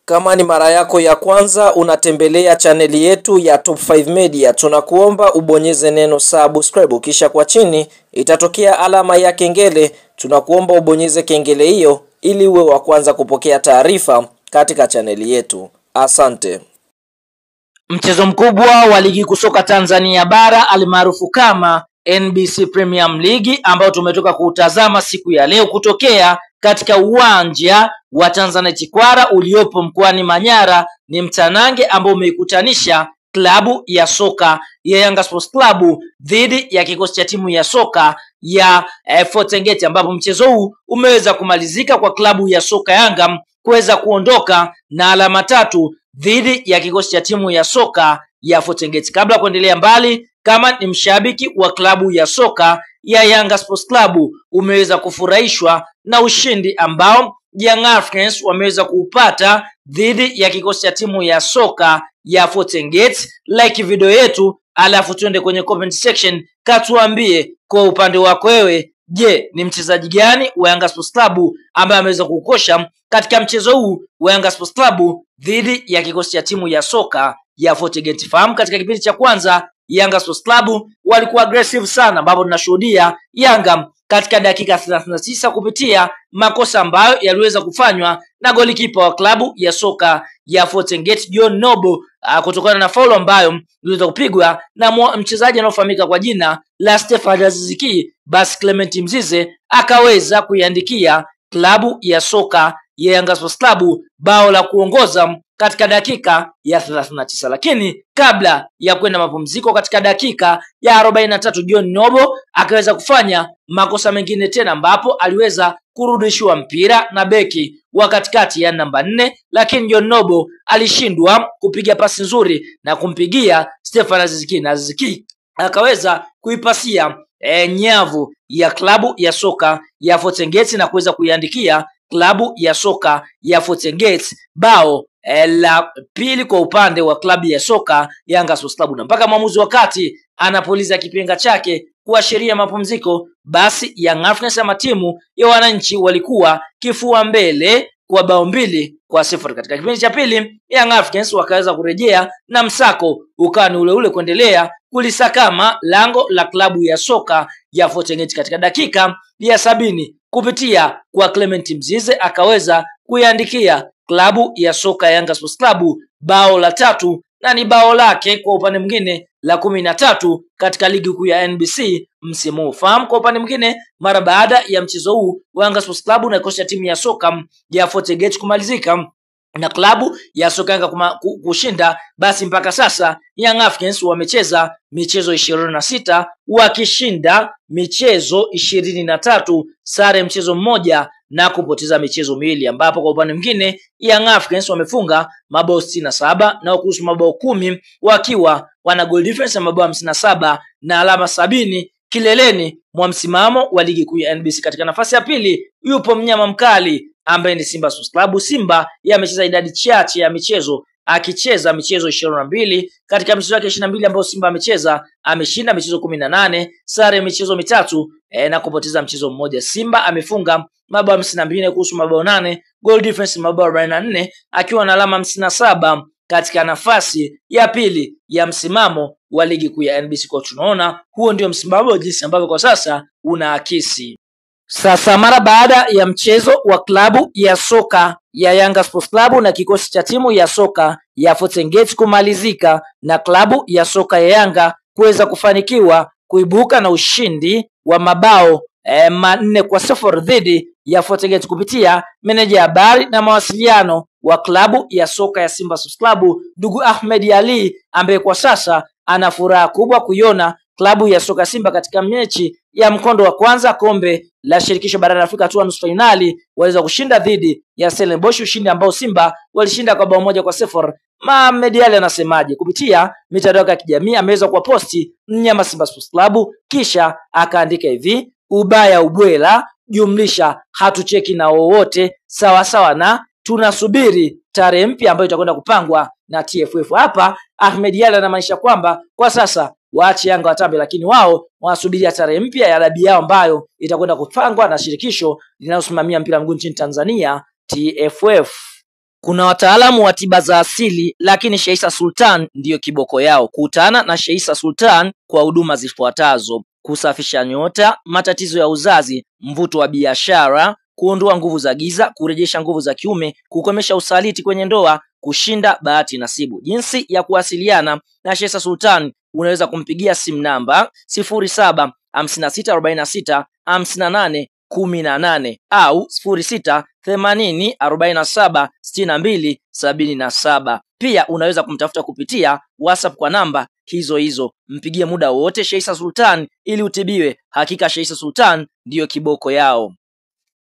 Kama ni mara yako ya kwanza unatembelea chaneli yetu ya Top 5 Media, tunakuomba ubonyeze neno subscribe, kisha kwa chini itatokea alama ya kengele. Tunakuomba ubonyeze kengele hiyo ili uwe wa kwanza kupokea taarifa katika chaneli yetu. Asante. Mchezo mkubwa wa ligi kusoka Tanzania bara almaarufu kama NBC Premium League ambao tumetoka kuutazama siku ya leo kutokea katika uwanja wa Tanzanite Kwara uliopo mkoani Manyara ni mtanange ambao umeikutanisha klabu ya soka ya Yanga Sports Club dhidi ya kikosi cha timu ya soka ya Fountain Gate, ambapo mchezo huu umeweza kumalizika kwa klabu ya soka Yanga kuweza kuondoka na alama 3 dhidi ya kikosi cha timu ya soka ya Fountain Gate. Kabla kuendelea mbali, kama ni mshabiki wa klabu ya soka ya Yanga Sports Club, umeweza kufurahishwa na ushindi ambao Young Africans wameweza kuupata dhidi ya kikosi cha timu ya soka ya Fountain Gate, like video yetu alafu tuende kwenye comment section katuambie kwa upande wako wewe, je, ni mchezaji gani wa Yanga Sports Club ambaye ameweza kukosha katika mchezo huu wa Yanga Sports Club dhidi ya kikosi cha timu ya soka ya Fountain Gate? Fahamu katika kipindi cha kwanza Yanga Sports Club walikuwa aggressive sana, ambapo tunashuhudia Yanga katika dakika 39 kupitia makosa ambayo yaliweza kufanywa na golikipa wa klabu ya soka ya Fountain Gate John Nobo, kutokana na faulu ambayo iliweza kupigwa na mchezaji anaofahamika kwa jina la Stefan Aziz Ki. Basi Clement Mzize akaweza kuiandikia klabu ya soka ya Yanga Sports Club bao la kuongoza katika dakika ya 39, lakini kabla ya kwenda mapumziko katika dakika ya 43 John Nobo akaweza kufanya makosa mengine tena, ambapo aliweza kurudishiwa mpira na beki wa katikati ya namba 4, lakini John Nobo alishindwa kupiga pasi nzuri na kumpigia Stefan Aziz Ki, na Aziz Ki akaweza kuipasia nyavu ya klabu ya soka ya Fountain Gate na kuweza kuiandikia klabu ya soka ya Fountain Gate bao la pili kwa upande wa klabu ya soka Yanga Sports Club. Na mpaka mwamuzi wakati anapoliza kipenga chake kuashiria mapumziko, basi Young Africans ama timu ya wananchi walikuwa kifua mbele kwa bao 2-0. Katika kipindi cha pili Young Africans wakaweza kurejea na msako ukawa ni ule kuendelea kulisakama lango la klabu ya soka ya Fountain Gate. Katika dakika ya 70 kupitia kwa Clement Mzize akaweza kuiandikia klabu ya soka Yanga Sports Club bao la 3 na ni bao lake kwa upande mwingine la 13 katika ligi kuu ya NBC msimu huu. Fahamu kwa upande mwingine, mara baada ya mchezo huu wa Yanga Sports Club na kikosi cha timu ya soka ya Fountain Gate kumalizika na klabu ya soka Yanga kushinda, basi mpaka sasa Young Africans wamecheza michezo 26 wakishinda michezo 23, sare mchezo mmoja na kupoteza michezo miwili, ambapo kwa upande mwingine Young Africans wamefunga mabao 67 na kuruhusu mabao 10 wakiwa wana goal difference ya mabao 57 na alama 70 kileleni mwa msimamo wa ligi kuu ya NBC. Katika nafasi ya pili yupo mnyama mkali ambaye ni Simba Sports Club. Simba amecheza idadi chache ya michezo, akicheza michezo 22. Katika michezo yake 22 ambayo Simba amecheza, ameshinda michezo 18, sare michezo 3 na kupoteza mchezo mmoja. Simba amefunga mabao 52 kuhusu mabao 8, goal difference mabao 44, akiwa na alama 57 katika nafasi ya pili ya msimamo wa ligi kuu ya NBC. Kwa tunaona huo ndio msimamo jinsi ambavyo kwa sasa unaakisi. Sasa mara baada ya mchezo wa klabu ya soka ya Yanga Sports Club na kikosi cha timu ya soka ya Fountain Gate kumalizika na klabu ya soka ya Yanga kuweza kufanikiwa kuibuka na ushindi wa mabao 4-0 dhidi ya Fountain Gate kupitia meneja habari na mawasiliano wa klabu ya soka ya Simba Sports Club ndugu Ahmed Ali, ambaye kwa sasa ana furaha kubwa kuiona klabu ya soka Simba katika mechi ya mkondo wa kwanza kombe la shirikisho barani Afrika hatua nusu finali waweza kushinda dhidi ya Stellenbosch, ushindi ambao Simba walishinda kwa bao 1-0. Ahmed Ali anasemaje? Kupitia mitandao ya kijamii ameweza kuwaposti mnyama Simba Sports Club, kisha akaandika hivi: ubaya ubwela jumlisha hatucheki na wowote, sawa sawa na tunasubiri tarehe mpya ambayo itakwenda kupangwa na TFF. Hapa Ahmed Ali anamaanisha kwamba kwa sasa waache Yanga watambe, lakini wao wanasubiria tarehe mpya ya dabi yao ambayo itakwenda kupangwa na shirikisho linalosimamia mpira mguu nchini Tanzania TFF. Kuna wataalamu wa tiba za asili, lakini Sheikh Issa Sultan ndiyo kiboko yao. Kutana na Sheikh Issa Sultan kwa huduma zifuatazo: kusafisha nyota, matatizo ya uzazi, mvuto wa biashara, kuondoa nguvu za giza, kurejesha nguvu za kiume, kukomesha usaliti kwenye ndoa, kushinda bahati nasibu. Jinsi ya kuwasiliana na Sheikh Issa Sultan: unaweza kumpigia simu namba 0756465818 au 0680476277. Pia unaweza kumtafuta kupitia WhatsApp kwa namba hizo hizo. Mpigie muda wote Sheikh Issa Sultan ili utibiwe. Hakika Sheikh Issa Sultan ndiyo kiboko yao.